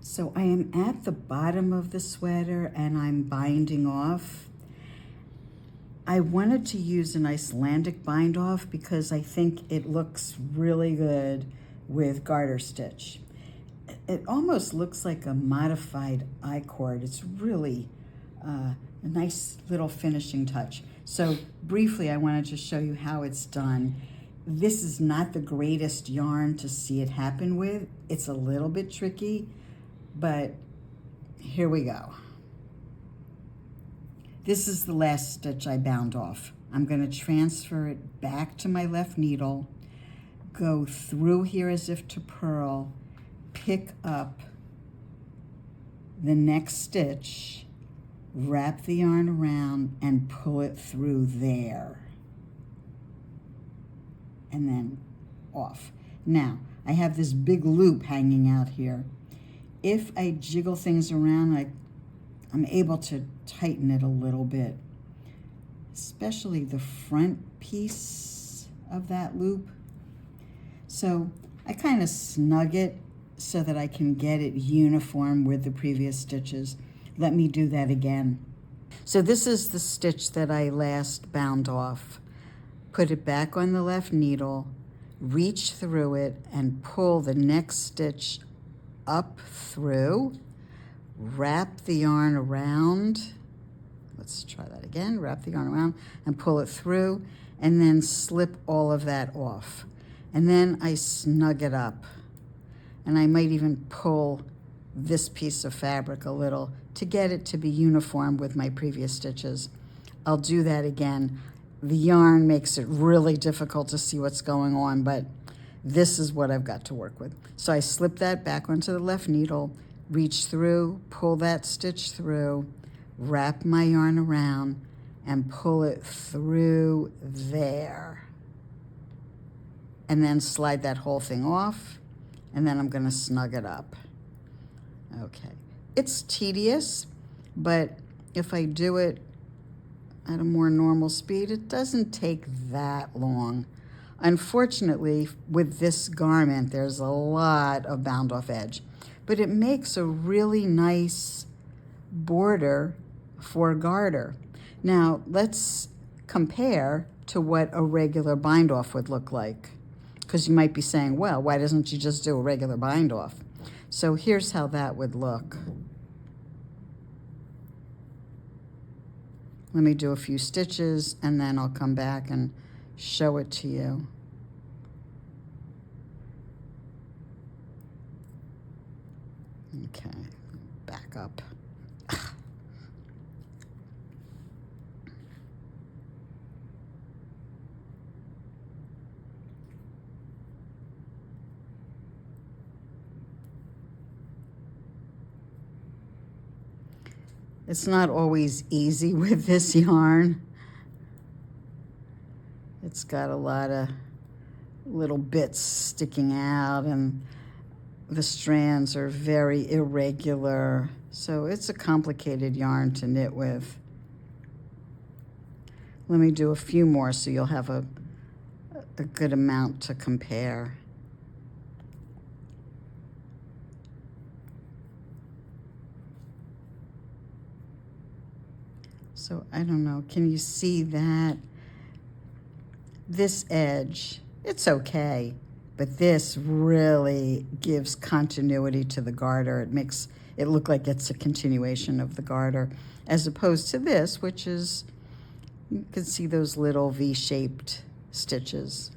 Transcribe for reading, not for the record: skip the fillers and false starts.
So I am at the bottom of the sweater and I'm binding off. I wanted to use an Icelandic bind off because I think it looks really good with garter stitch. It almost looks like a modified I-cord. It's really a nice little finishing touch. So briefly, I wanted to show you how it's done. This is not the greatest yarn to see it happen with. It's a little bit tricky, but here we go. This is the last stitch I bound off. I'm going to transfer it back to my left needle, go through here as if to purl, pick up the next stitch, wrap the yarn around, and pull it through there. And then off. Now, I have this big loop hanging out here. If I jiggle things around, I'm able to tighten it a little bit, especially the front piece of that loop. So I kind of snug it so that I can get it uniform with the previous stitches. Let me do that again. So this is the stitch that I last bound off. Put it back on the left needle, reach through it, and pull the next stitch up through. Wrap the yarn around. Let's try that again. Wrap the yarn around and pull it through, and then slip all of that off. And then I snug it up. And I might even pull this piece of fabric a little to get it to be uniform with my previous stitches. I'll do that again. The yarn makes it really difficult to see what's going on, but this is what I've got to work with. So I slip that back onto the left needle, reach through, pull that stitch through, wrap my yarn around, and pull it through there. And then slide that whole thing off, and then I'm going to snug it up. Okay. It's tedious, but if I do it at a more normal speed, it doesn't take that long. Unfortunately, with this garment, there's a lot of bound off edge, but it makes a really nice border for a garter. Now, let's compare to what a regular bind off would look like, because you might be saying, well, why doesn't you just do a regular bind off? So here's how that would look. Let me do a few stitches, and then I'll come back and show it to you. Okay, back up. It's not always easy with this yarn. It's got a lot of little bits sticking out, and the strands are very irregular. So it's a complicated yarn to knit with. Let me do a few more so you'll have a good amount to compare. So I don't know, can you see that? This edge, it's okay, but this really gives continuity to the garter. It makes it look like it's a continuation of the garter, as opposed to this, which is, you can see those little V-shaped stitches.